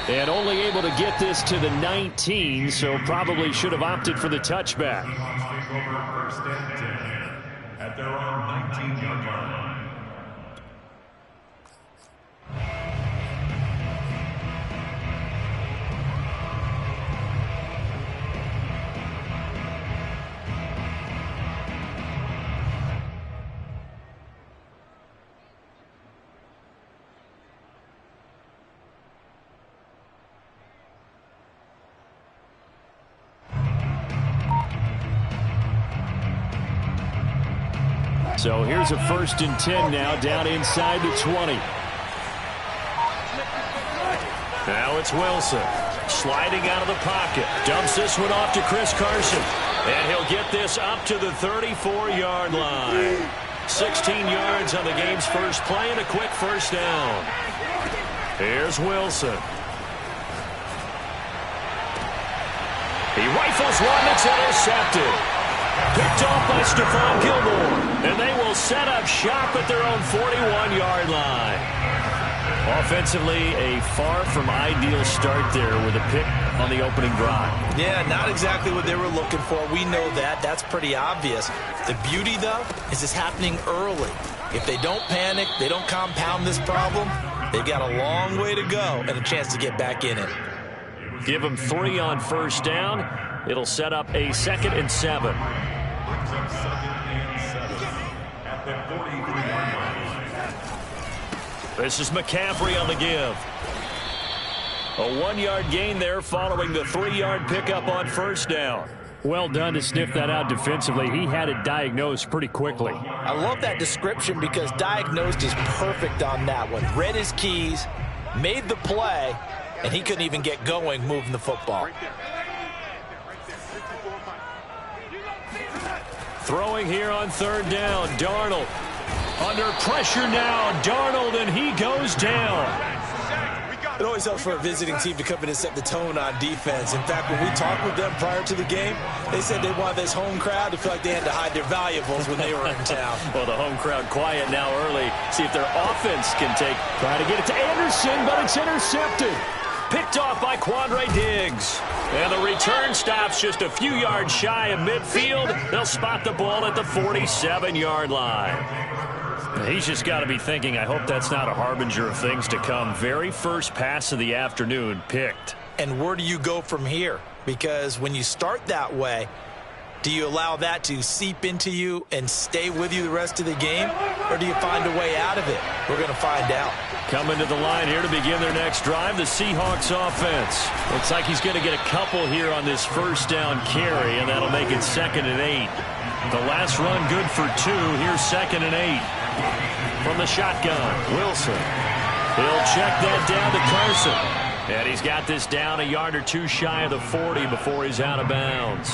And only able to get this to the 19, so probably should have opted for the touchback. First and 10 at their own 19-yard line. So here's a 1st and 10 now, down inside the 20. Now it's Wilson, sliding out of the pocket. Dumps this one off to Chris Carson. And he'll get this up to the 34-yard line. 16 yards on the game's first play and a quick first down. Here's Wilson. He rifles one that's intercepted. Picked off by Stephon Gilmore. And they will set up shop at their own 41-yard line. Offensively, a far from ideal start there with a pick on the opening drive. Yeah, not exactly what they were looking for. We know that. That's pretty obvious. The beauty, though, is it's happening early. If they don't panic, they don't compound this problem, they've got a long way to go and a chance to get back in it. Give them 3 on first down. It'll set up a 2nd and 7. This is McCaffrey on the give. A 1-yard gain there following the 3-yard pickup on first down. Well done to sniff that out defensively. He had it diagnosed pretty quickly. I love that description because diagnosed is perfect on that one. Read his keys, made the play, and he couldn't even get going moving the football. Throwing here on 3rd down, Darnold. Under pressure now, Darnold, and he goes down. It always helps for a visiting team to come in and set the tone on defense. In fact, when we talked with them prior to the game, they said they wanted this home crowd to feel like they had to hide their valuables when they were in town. Well, the home crowd quiet now early. See if their offense can try to get it to Anderson, but it's intercepted. Picked off by Quandre Diggs. And the return stops just a few yards shy of midfield. They'll spot the ball at the 47-yard line. He's just got to be thinking, I hope that's not a harbinger of things to come. Very first pass of the afternoon picked. And where do you go from here? Because when you start that way, do you allow that to seep into you and stay with you the rest of the game? Or do you find a way out of it? We're going to find out. Coming to the line here to begin their next drive, the Seahawks offense. Looks like he's going to get a couple here on this first down carry, and that'll make it 2nd and 8. The last run good for 2. Here's 2nd and 8. From the shotgun, Wilson. He'll check that down to Carson. And he's got this down a yard or 2 shy of the 40 before he's out of bounds.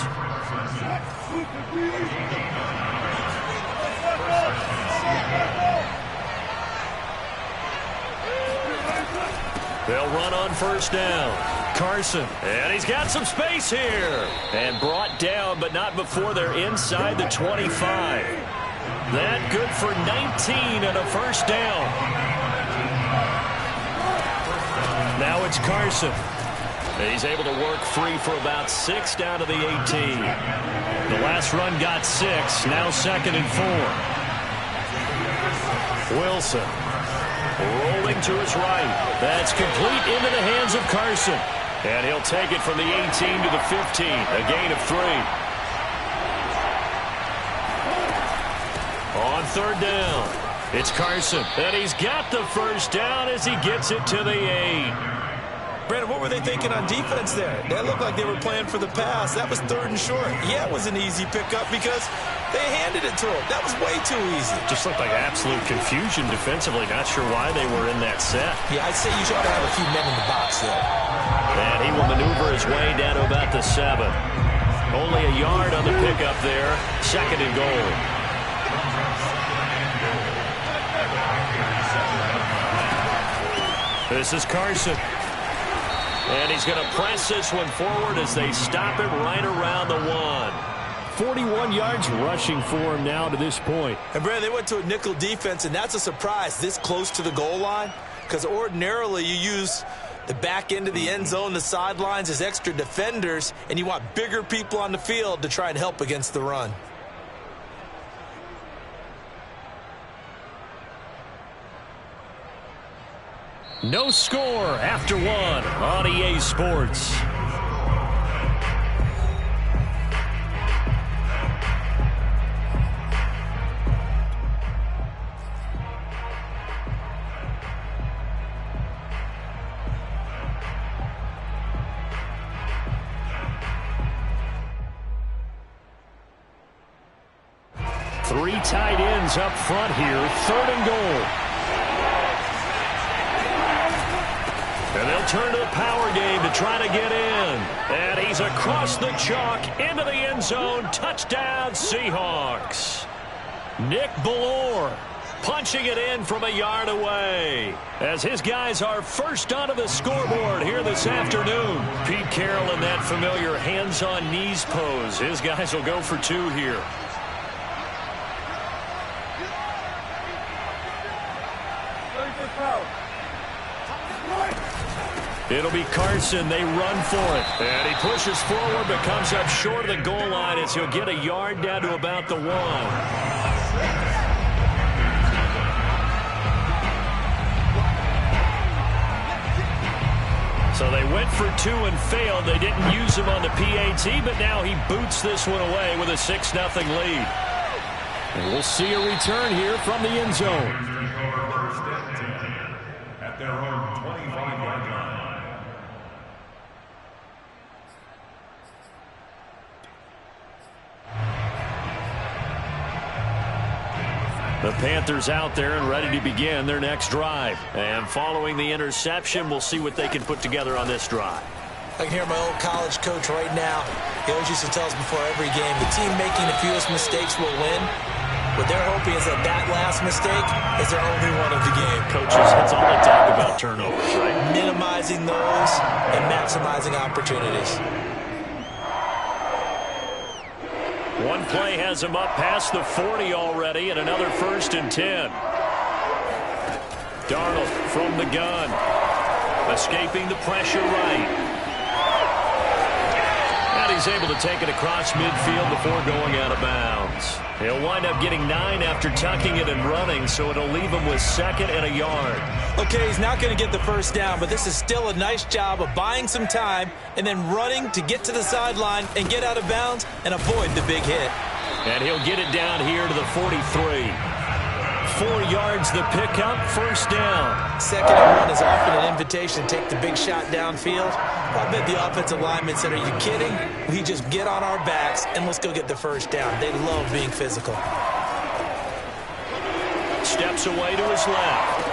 They'll run on first down. Carson, and he's got some space here. And brought down, but not before they're inside the 25. That good for 19 and a first down. Now it's Carson. He's able to work free for about 6 down to the 18. The last run got 6. Now 2nd and 4. Wilson rolling to his right. That's complete into the hands of Carson. And he'll take it from the 18 to the 15. A gain of 3. On 3rd down, it's Carson. And he's got the first down as he gets it to the 8. Brandon, what were they thinking on defense there? That looked like they were playing for the pass. That was 3rd and short. Yeah, it was an easy pickup because they handed it to him. That was way too easy. Just looked like absolute confusion defensively. Not sure why they were in that set. Yeah, I'd say you should have a few men in the box there. And he will maneuver his way down to about the 7. Only a yard on the pickup there. 2nd and goal. This is Carson. And he's going to press this one forward as they stop him right around the 1. 41 yards rushing for him now to this point. And, Brad, they went to a nickel defense, and that's a surprise this close to the goal line because ordinarily you use The back end of the end zone, the sidelines is extra defenders, and you want bigger people on the field to try and help against the run. No score after one on EA Sports. Three tight ends up front here, 3rd and goal. And they'll turn to the power game to try to get in. And he's across the chalk into the end zone. Touchdown, Seahawks. Nick Bellore punching it in from a yard away as his guys are first onto the scoreboard here this afternoon. Pete Carroll in that familiar hands-on knees pose. His guys will go for 2 here. It'll be Carson. They run for it. And he pushes forward but comes up short of the goal line as he'll get a yard down to about the 1. So they went for 2 and failed. They didn't use him on the PAT, but now he boots this one away with a 6-0 lead. And we'll see a return here from the end zone. At their own 25-yard line. The Panthers out there and ready to begin their next drive. And following the interception, we'll see what they can put together on this drive. I can hear my old college coach right now. He always used to tell us before every game, the team making the fewest mistakes will win. What they're hoping is that that last mistake is their only one of the game. Coaches, that's all they talk about, turnovers, right? Minimizing those and maximizing opportunities. One play has him up past the 40 already, and another 1st and 10. Darnold from the gun, escaping the pressure right. And he's able to take it across midfield before going out of bounds. He'll wind up getting 9 after tucking it and running, so it'll leave him with 2nd and a yard. Okay, he's not going to get the first down, but this is still a nice job of buying some time and then running to get to the sideline and get out of bounds and avoid the big hit. And he'll get it down here to the 43. 4 yards the pickup, 1st down. 2nd and 1 is often an invitation to take the big shot downfield. I bet the offensive lineman said, are you kidding? We just get on our backs and let's go get the 1st down. They love being physical. Steps away to his left.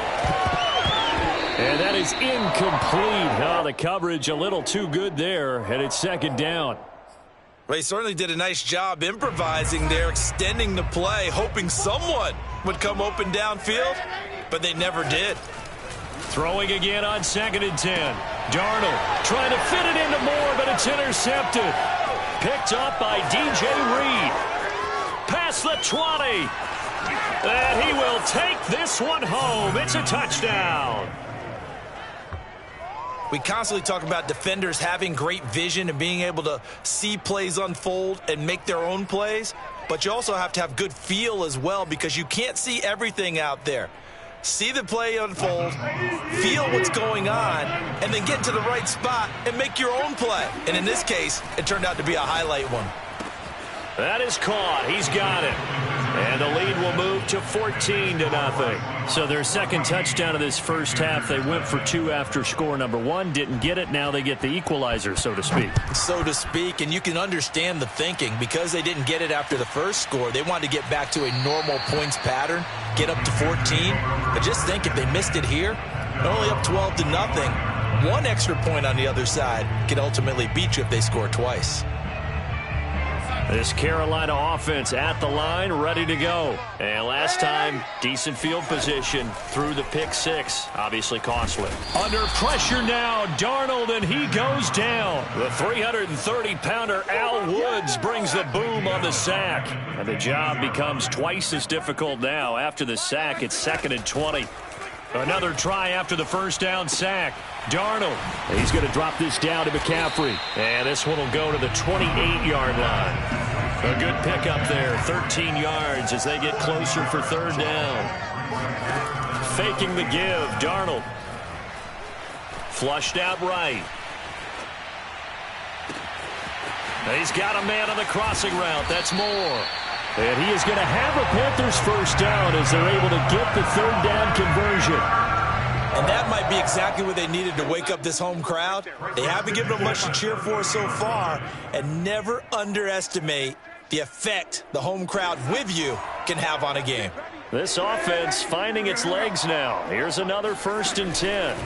And that is incomplete. Oh, the coverage a little too good there, and it's 2nd down. Well, he certainly did a nice job improvising there, extending the play, hoping someone would come open downfield, but they never did. Throwing again on 2nd and 10. Darnold trying to fit it into Moore, but it's intercepted. Picked up by DJ Reed. Past the 20. And he will take this one home. It's a touchdown. We constantly talk about defenders having great vision and being able to see plays unfold and make their own plays, but you also have to have good feel as well because you can't see everything out there. See the play unfold, feel what's going on, and then get to the right spot and make your own play. And in this case, it turned out to be a highlight one. That is caught. He's got it. And the lead will move to 14-0. So their 2nd touchdown of this first half, they went for 2 after score number 1. Didn't get it. Now they get the equalizer, so to speak. So to speak, and you can understand the thinking. Because they didn't get it after the first score, they wanted to get back to a normal points pattern, get up to 14. But just think if they missed it here, they're only up 12-0. 1 extra point on the other side could ultimately beat you if they score twice. This Carolina offense at the line, ready to go. And last time, decent field position through the pick 6. Obviously costly. Under pressure now, Darnold, and he goes down. The 330-pounder Al Woods brings the boom on the sack. And the job becomes twice as difficult now. After the sack, it's 2nd and 20. Another try after the first down sack. Darnold. He's going to drop this down to McCaffrey. And this one will go to the 28-yard line. A good pickup there. 13 yards as they get closer for third down. Faking the give. Darnold. Flushed out right. He's got a man on the crossing route. That's Moore. And he is going to have a Panthers first down as they're able to get the third down conversion. And that might be exactly what they needed to wake up this home crowd. They haven't given them much to cheer for so far. And never underestimate the effect the home crowd with you can have on a game. This offense finding its legs now. Here's another 1st and 10.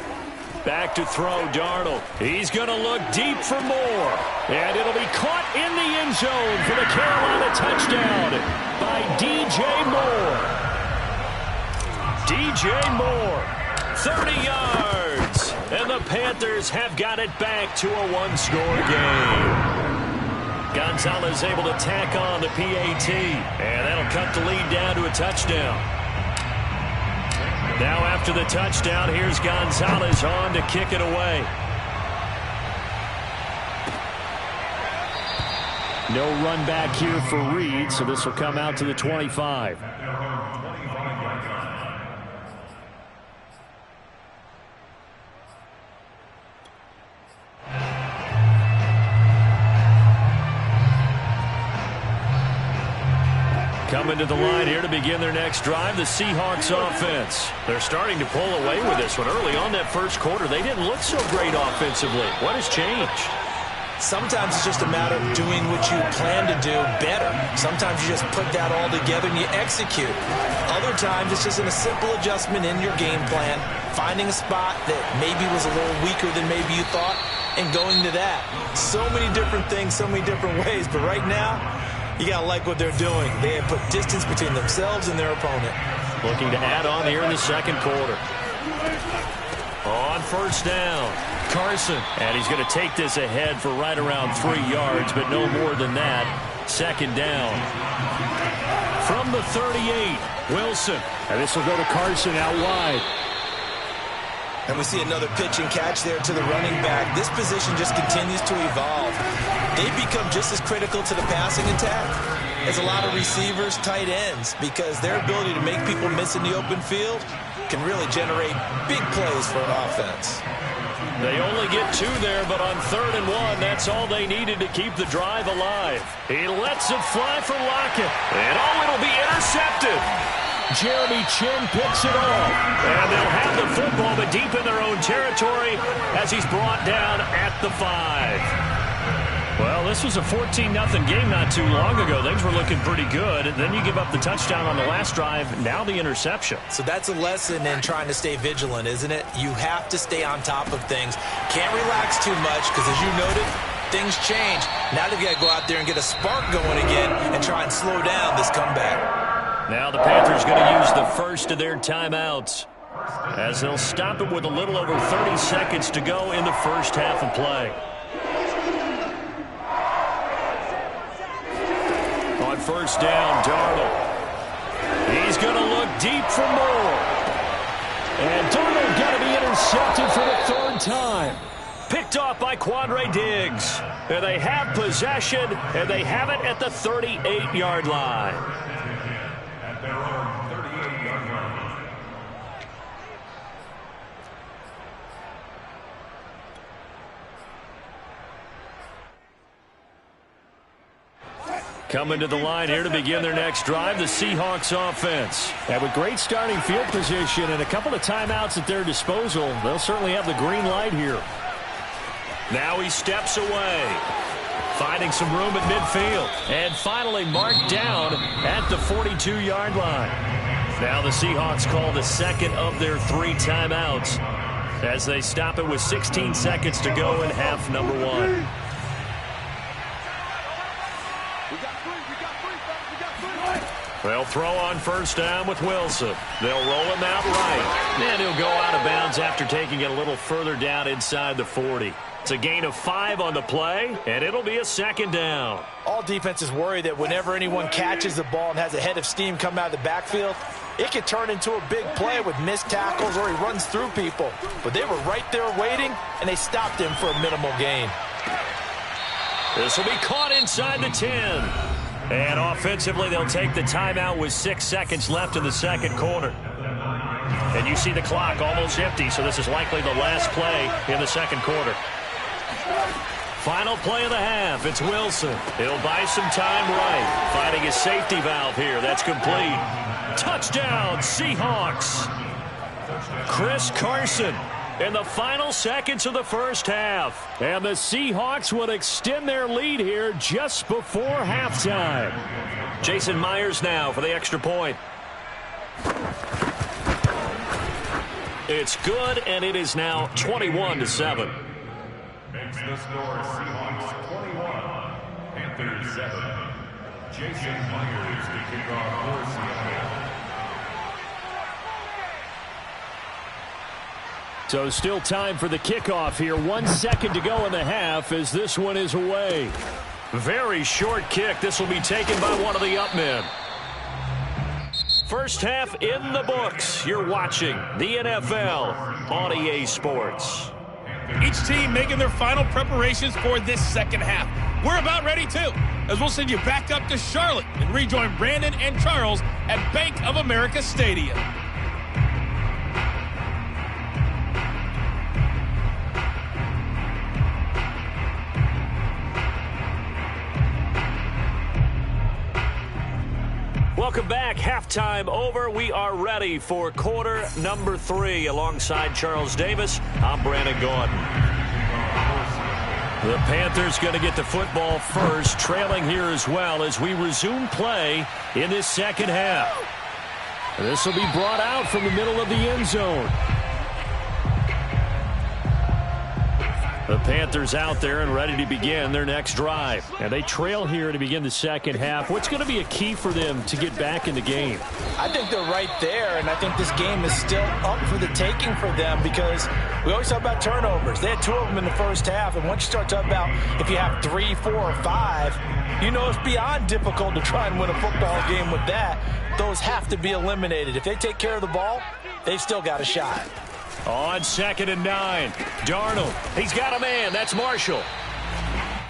Back to throw, Darnold. He's going to look deep for Moore. And it'll be caught in the end zone for the Carolina touchdown by DJ Moore. DJ Moore, 30 yards. And the Panthers have got it back to a one-score game. Gonzalez able to tack on the PAT. And that'll cut the lead down to a touchdown. Now after the touchdown, here's Gonzalez on to kick it away. No run back here for Reed, so this will come out to the 25. Coming to the line here to begin their next drive, the Seahawks offense. They're starting to pull away with this one. Early on that first quarter, they didn't look so great offensively. What has changed? Sometimes it's just a matter of doing what you plan to do better. Sometimes you just put that all together and you execute. Other times it's just a simple adjustment in your game plan, finding a spot that maybe was a little weaker than maybe you thought, and going to that. So many different things, so many different ways, but right now, you got to like what they're doing. They have put distance between themselves and their opponent. Looking to add on here in the second quarter. On first down, Carson. And he's going to take this ahead for right around 3 yards, but no more than that. Second down. From the 38, Wilson. And this will go to Carson out wide. And we see another pitch and catch there to the running back. This position just continues to evolve. They've become just as critical to the passing attack as a lot of receivers, tight ends, because their ability to make people miss in the open field can really generate big plays for an offense. They only get 2 there, but on 3rd and 1, that's all they needed to keep the drive alive. He lets it fly for Lockett. And it'll be intercepted. Jeremy Chinn picks it off. And they'll have the football, but deep in their own territory as he's brought down at the 5. Well, this was a 14-0 game not too long ago. Things were looking pretty good. And then you give up the touchdown on the last drive, now the interception. So that's a lesson in trying to stay vigilant, isn't it? You have to stay on top of things. Can't relax too much because, as you noted, things change. Now they've got to go out there and get a spark going again and try and slow down this comeback. Now the Panthers going to use the first of their timeouts as they'll stop it with a little over 30 seconds to go in the first half of play. On first down, Darnold. He's going to look deep for Moore. And Darnold got to be intercepted for the 3rd time. Picked off by Quandre Diggs. And they have possession, and they have it at the 38-yard line. At their own 38-yard line. Coming to the line here to begin their next drive, the Seahawks offense. And with great starting field position and a couple of timeouts at their disposal, they'll certainly have the green light here. Now he steps away, finding some room at midfield, and finally marked down at the 42-yard line. Now the Seahawks call the second of their 3 timeouts as they stop it with 16 seconds to go in half number 1. They'll throw on first down with Wilson. They'll roll him out right. And he'll go out of bounds after taking it a little further down inside the 40. It's a gain of 5 on the play, and it'll be a second down. All defenses worry that whenever anyone catches the ball and has a head of steam come out of the backfield, it could turn into a big play with missed tackles or he runs through people. But they were right there waiting, and they stopped him for a minimal gain. This will be caught inside the 10. And offensively, they'll take the timeout with 6 seconds left in the second quarter. And you see the clock almost empty, so this is likely the last play in the second quarter. Final play of the half. It's Wilson. He'll buy some time right. Finding his safety valve here. That's complete. Touchdown, Seahawks. Chris Carson in the final seconds of the first half. And the Seahawks will extend their lead here just before halftime. Jason Myers now for the extra point. It's good, and it is now 21-7. Makes the score Seahawks 21, Panthers 7. Jason Myers to kick off for Seattle. So still time for the kickoff here. 1 second to go in the half as this one is away. Very short kick. This will be taken by one of the up men. First half in the books. You're watching the NFL on EA Sports. Each team making their final preparations for this second half. We're about ready, too, as we'll send you back up to Charlotte and rejoin Brandon and Charles at Bank of America Stadium. Welcome back. Halftime over. We are ready for quarter number 3. Alongside Charles Davis, I'm Brandon Gaudin. The Panthers going to get the football first, trailing here as well as we resume play in this second half. This will be brought out from the middle of the end zone. The Panthers out there and ready to begin their next drive. And they trail here to begin the second half. What's going to be a key for them to get back in the game? I think they're right there, and I think this game is still up for the taking for them because we always talk about turnovers. They had 2 of them in the first half, and once you start talking about if you have 3, 4, or 5, you know it's beyond difficult to try and win a football game with that. Those have to be eliminated. If they take care of the ball, they've still got a shot. On 2nd and 9, Darnold. He's got a man. That's Marshall.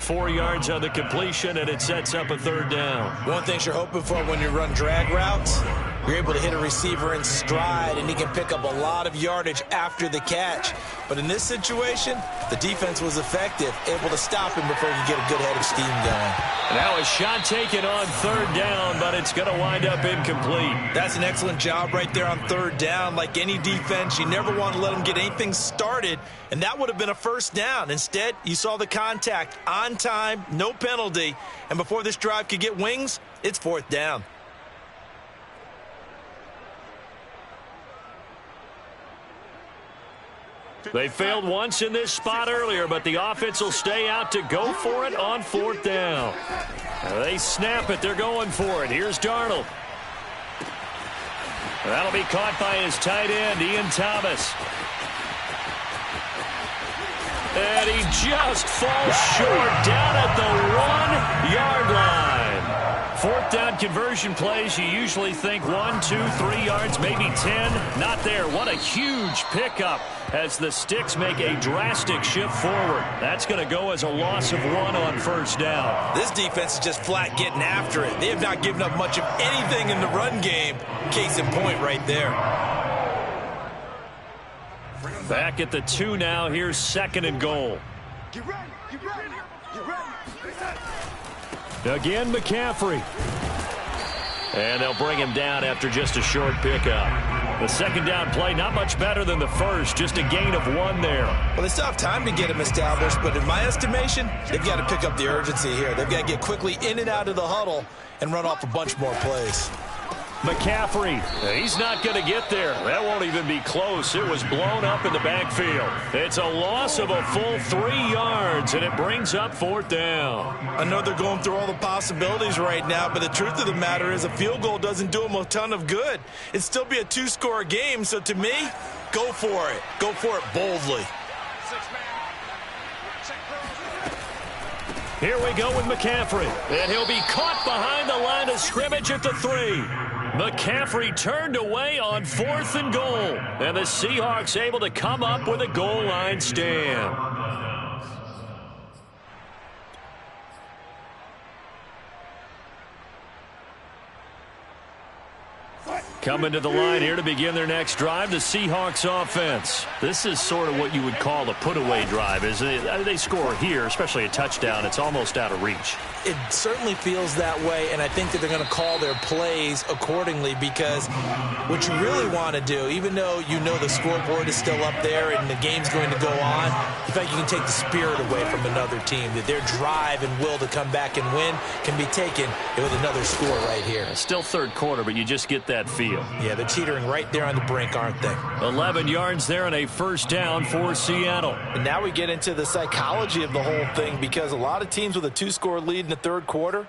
4 yards on the completion, and it sets up a 3rd down. One thing you're hoping for when you run drag routes, you're able to hit a receiver in stride, and he can pick up a lot of yardage after the catch. But in this situation, the defense was effective, able to stop him before he could get a good head of steam going. Now a shot taken on 3rd down, but it's going to wind up incomplete. That's an excellent job right there on 3rd down. Like any defense, you never want to let them get anything started, and that would have been a 1st down. Instead, you saw the contact on time, no penalty, and before this drive could get wings, it's 4th down. They failed once in this spot earlier, but the offense will stay out to go for it on 4th down. They snap it. They're going for it. Here's Darnold. That'll be caught by his tight end, Ian Thomas. And he just falls short down at the 1-yard line. 4th down conversion plays, you usually think 1, 2, 3 yards, maybe 10. Not there. What a huge pickup as the Sticks make a drastic shift forward. That's going to go as a loss of 1 on 1st down. This defense is just flat getting after it. They have not given up much of anything in the run game. Case in point right there. Back at the 2 now. Here's 2nd and goal. Get ready, get ready, get ready. Again, McCaffrey. And they'll bring him down after just a short pickup. The 2nd down play, not much better than the first, just a gain of 1 there. Well, they still have time to get him established, but in my estimation, they've got to pick up the urgency here. They've got to get quickly in and out of the huddle and run off a bunch more plays. McCaffrey, he's not going to get there. That won't even be close. It was blown up in the backfield. It's a loss of a full 3 yards, and it brings up 4th down. I know they're going through all the possibilities right now, but the truth of the matter is a field goal doesn't do them a ton of good. It'd still be a 2-score game, so to me, go for it. Go for it boldly. Here we go with McCaffrey, and he'll be caught behind the line of scrimmage at the 3. McCaffrey turned away on 4th and goal. And the Seahawks able to come up with a goal line stand. Coming to the line here to begin their next drive, the Seahawks offense. This is sort of what you would call a put-away drive. They score here, especially a touchdown, it's almost out of reach. It certainly feels that way, and I think that they're going to call their plays accordingly, because what you really want to do, even though you know the scoreboard is still up there and the game's going to go on, in fact, you can take the spirit away from another team, that their drive and will to come back and win can be taken with another score right here. Still third quarter, but you just get that feel. Yeah, they're teetering right there on the brink, aren't they? 11 yards there and a first down for Seattle. And now we get into the psychology of the whole thing, because a lot of teams with a 2-score lead in the third quarter,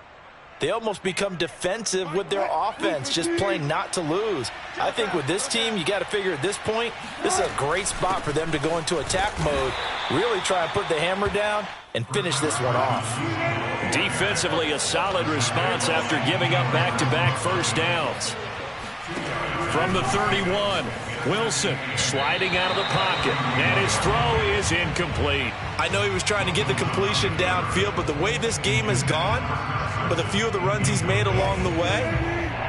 they almost become defensive with their offense, just playing not to lose. I think with this team, you got to figure at this point, this is a great spot for them to go into attack mode, really try and put the hammer down and finish this one off. Defensively, a solid response after giving up back-to-back first downs. From the 31, Wilson sliding out of the pocket, and his throw is incomplete. I know he was trying to get the completion downfield, but the way this game has gone, with a few of the runs he's made along the way,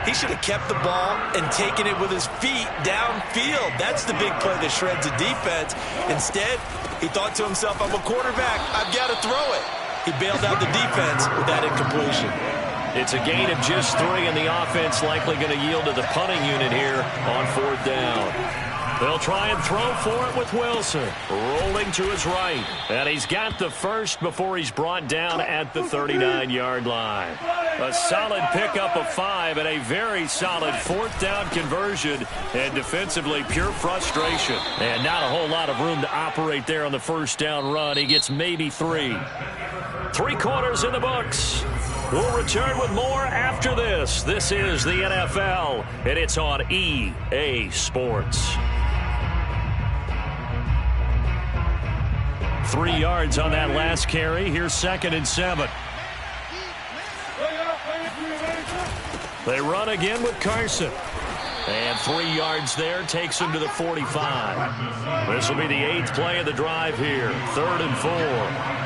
he should have kept the ball and taken it with his feet downfield. That's the big play that shreds a defense. Instead, he thought to himself, I'm a quarterback, I've got to throw it. He bailed out the defense with that incompletion. It's a gain of just 3, and the offense likely going to yield to the punting unit here on 4th down. They'll try and throw for it with Wilson, rolling to his right. And he's got the first before he's brought down at the 39-yard line. A solid pickup of 5 and a very solid 4th down conversion. And defensively, pure frustration. And not a whole lot of room to operate there on the first down run. He gets maybe 3. 3 quarters in the books. We'll return with more after this. This is the NFL, and it's on EA Sports. 3 yards on that last carry. Here's 2nd and 7. They run again with Carson. And 3 yards there takes him to the 45. This will be the 8th play of the drive here. 3rd and 4.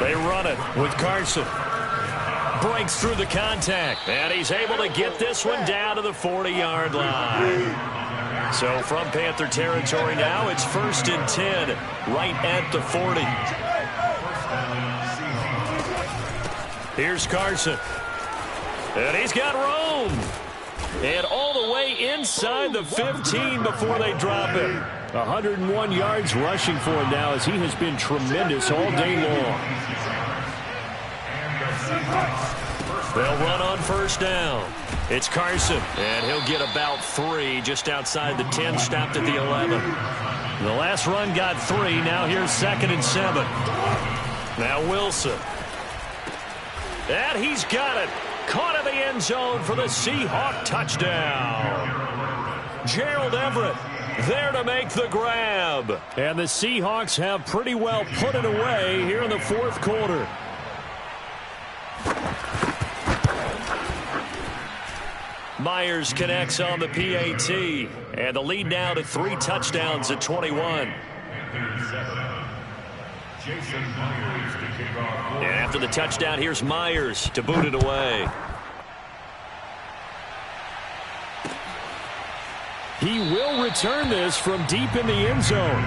They run it with Carson. Breaks through the contact. And he's able to get this one down to the 40-yard line. So from Panther territory now, it's 1st and 10 right at the 40. Here's Carson. And he's got room. And all the way inside the 15 before they drop him. 101 yards rushing for him now, as he has been tremendous all day long. They'll run on first down. It's Carson, and he'll get about 3 just outside the 10, stopped at the 11. The last run got 3. Now here's 2nd and 7. Now Wilson. And he's got it. Caught in the end zone for the Seahawk touchdown. Gerald Everett there to make the grab. And the Seahawks have pretty well put it away here in the 4th quarter. Myers connects on the PAT. And the lead now to 3 touchdowns at 21. And after the touchdown, here's Myers to boot it away. He will return this from deep in the end zone.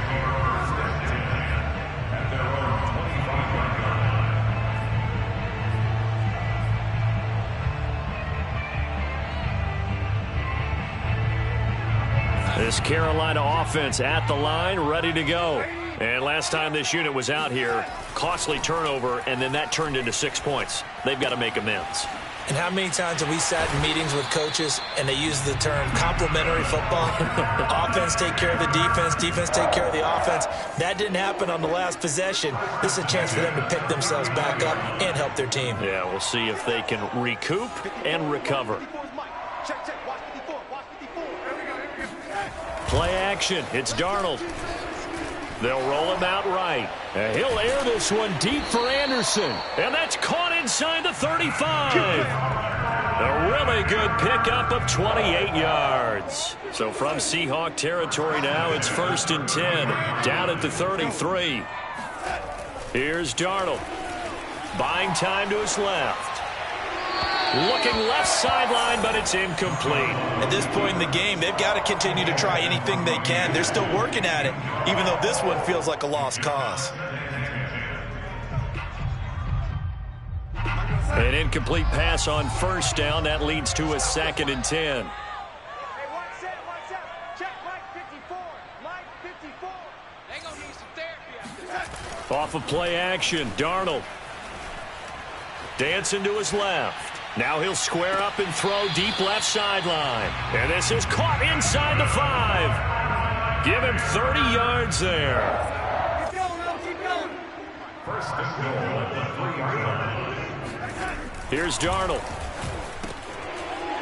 This Carolina offense at the line, ready to go. And last time this unit was out here, costly turnover, and then that turned into 6 points. They've got to make amends. And how many times have we sat in meetings with coaches and they use the term complementary football? Offense take care of the defense, defense take care of the offense. That didn't happen on the last possession. This is a chance for them to pick themselves back up and help their team. Yeah, we'll see if they can recoup and recover. Play action. It's Darnold. They'll roll him out right. And he'll air this one deep for Anderson. And that's caught inside the 35. A really good pickup of 28 yards. So from Seahawk territory now, it's 1st and 10. Down at the 33. Here's Darnold. Buying time to his left. Looking left sideline, but it's incomplete. At this point in the game, they've got to continue to try anything they can. They're still working at it, even though this one feels like a lost cause. An incomplete pass on 1st down. That leads to a 2nd and 10. Hey, one set. Check Mike 54. Mike 54. They gonna need some therapy after that. Off of play action, Darnold. Dancing to his left. Now he'll square up and throw deep left sideline. And this is caught inside the 5. Give him 30 yards there. Keep going. 1st and goal at the 3-yard line. Here's Darnold.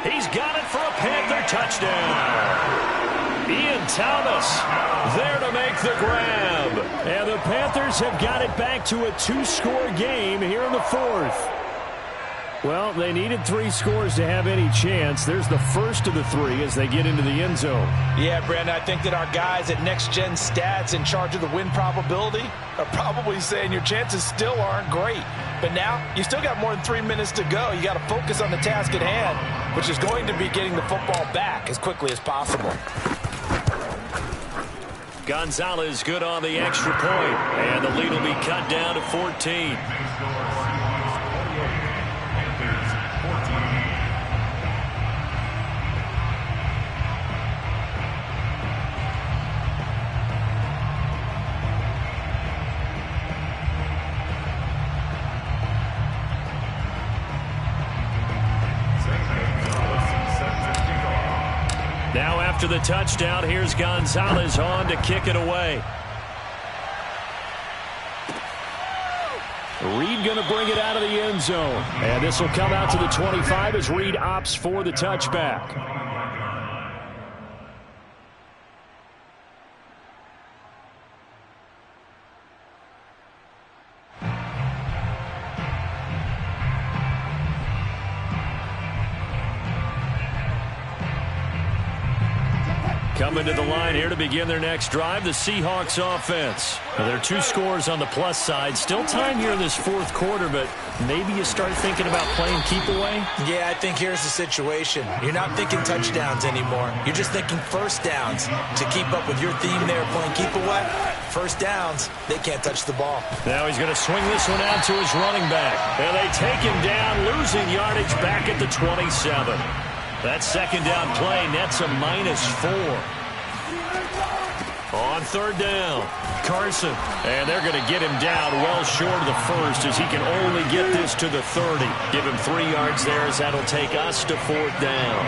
He's got it for a Panther touchdown. Ian Thomas there to make the grab. And the Panthers have got it back to a 2-score game here in the 4th. Well, they needed 3 scores to have any chance. There's the first of the 3 as they get into the end zone. Yeah, Brandon, I think that our guys at Next Gen Stats in charge of the win probability are probably saying your chances still aren't great. But now, you still got more than 3 minutes to go. You got to focus on the task at hand, which is going to be getting the football back as quickly as possible. Gonzalez good on the extra point, and the lead will be cut down to 14. Now after the touchdown, here's Gonzalez on to kick it away. Reed going to bring it out of the end zone. And this will come out to the 25 as Reed opts for the touchback. Coming to the line here to begin their next drive, the Seahawks offense. Now, there are 2 scores on the plus side. Still time here in this 4th quarter, but maybe you start thinking about playing keep away? Yeah, I think here's the situation. You're not thinking touchdowns anymore. You're just thinking first downs. To keep up with your theme there, playing keep away, first downs, they can't touch the ball. Now he's going to swing this one out to his running back. And they take him down, losing yardage back at the 27. That 2nd down play nets a -4. On 3rd down, Carson. And they're going to get him down well short of the 1st as he can only get this to the 30. Give him 3 yards there as that'll take us to 4th down.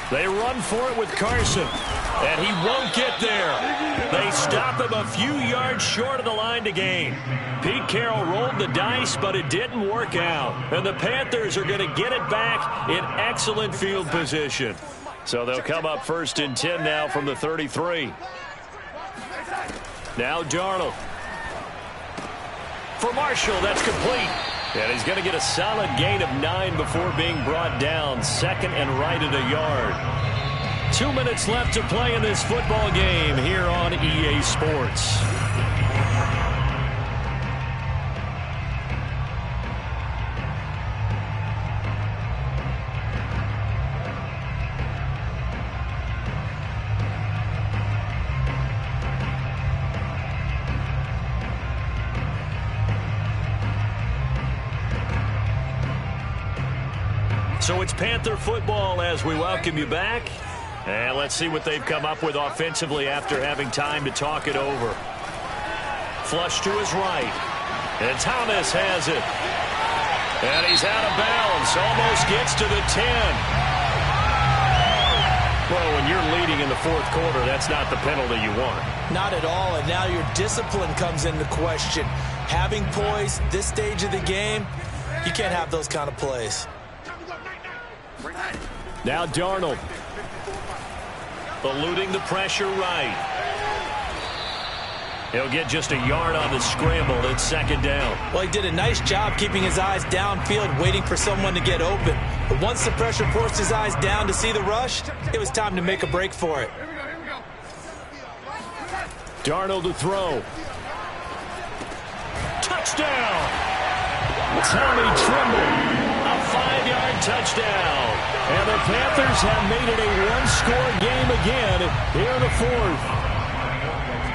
They run for it with Carson. And he won't get there. They stop him a few yards short of the line to gain. Pete Carroll rolled the dice, but it didn't work out. And the Panthers are going to get it back in excellent field position. So they'll come up 1st and 10 now from the 33. Now Darnold. For Marshall, that's complete. And he's going to get a solid gain of 9 before being brought down. 2nd and right at a yard. 2 minutes left to play in this football game here on EA Sports. So it's Panther football as we welcome you back. And let's see what they've come up with offensively after having time to talk it over. Flush to his right. And Thomas has it. And he's out of bounds. Almost gets to the 10. Well, when you're leading in the 4th quarter, that's not the penalty you want. Not at all, and now your discipline comes into question. Having poise this stage of the game, you can't have those kind of plays. Now Darnold. eluding the pressure right. He'll get just a yard on the scramble. It's second down. Well, he did a nice job keeping his eyes downfield, waiting for someone to get open. But once the pressure forced his eyes down to see the rush, it was time to make a break for it. Darnold to throw. Touchdown! Tommy Tremble. A 5-yard touchdown. And the Panthers have made it a one-score game again here in the fourth.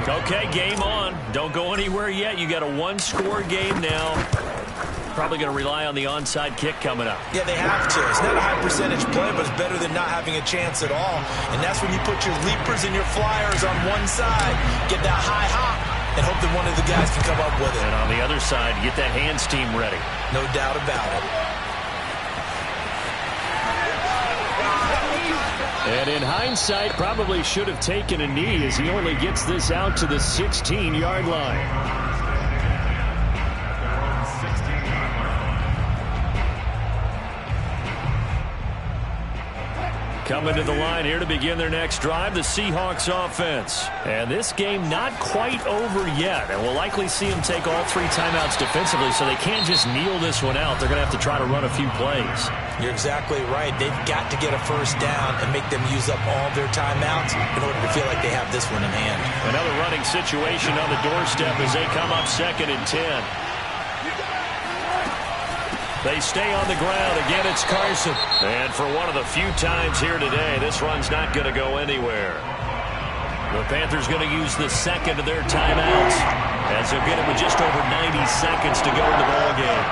Okay, game on. Don't go anywhere yet. You got a one-score game now. Probably going to rely on the onside kick coming up. Yeah, they have to. It's not a high-percentage play, but it's better than not having a chance at all. And that's when you put your leapers and your flyers on one side, get that high hop, and hope that one of the guys can come up with it. And on the other side, get that hands team ready. No doubt about it. And in hindsight, probably should have taken a knee as he only gets this out to the 16-yard line. Coming to the line here to begin their next drive, the Seahawks offense. And this game not quite over yet. And we'll likely see them take all 3 timeouts defensively, so they can't just kneel this one out. They're going to have to try to run a few plays. You're exactly right. They've got to get a first down and make them use up all their timeouts in order to feel like they have this one in hand. Another running situation on the doorstep as they come up 2nd and 10. They stay on the ground. Again, it's Carson. And for one of the few times here today, this run's not going to go anywhere. The Panthers going to use the second of their timeouts as they'll get it with just over 90 seconds to go in the ballgame.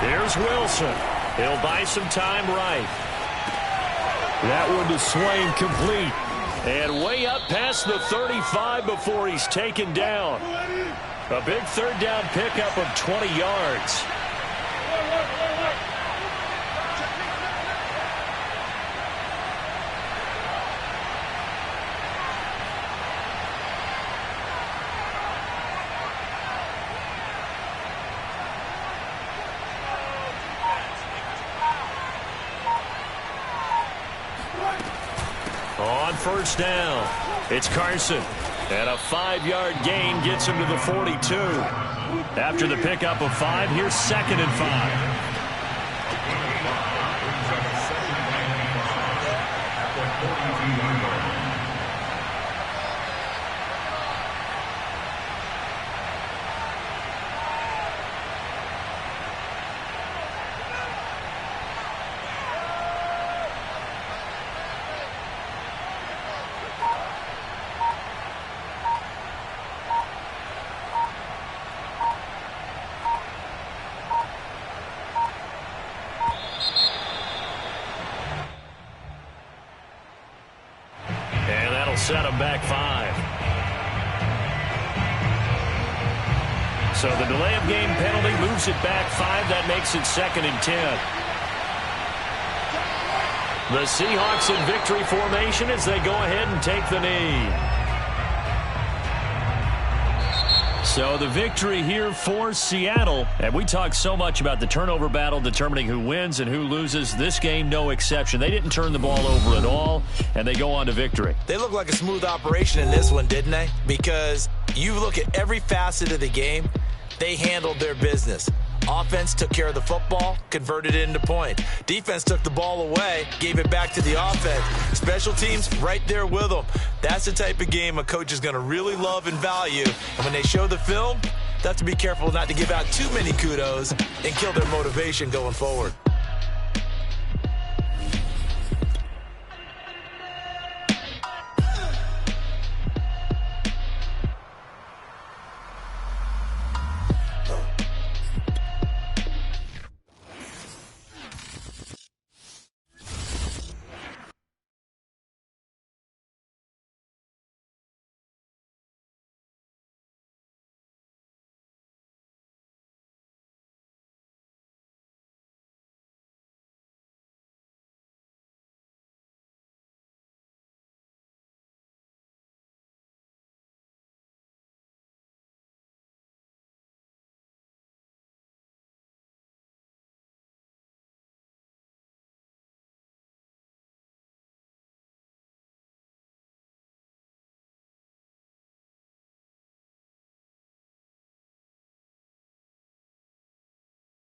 Here's Wilson. He'll buy some time right. That one to Swain complete. And way up past the 35 before he's taken down. A big third down pickup of 20 yards. On first down, it's Carson. And a 5-yard gain gets him to the 42. After the pickup of 5, here's 2nd and 5. Set him back 5. So the delay of game penalty moves it back 5. That makes it 2nd and 10. The Seahawks in victory formation as they go ahead and take the knee. So the victory here for Seattle. And we talk so much about the turnover battle determining who wins and who loses. This game, no exception. They didn't turn the ball over at all, and they go on to victory. They look like a smooth operation in this one, didn't they? Because you look at every facet of the game, they handled their business. Offense took care of the football, converted it into point. Defense took the ball away, gave it back to the offense. Special teams right there with them. That's the type of game a coach is going to really love and value. And when they show the film, they have to be careful not to give out too many kudos and kill their motivation going forward.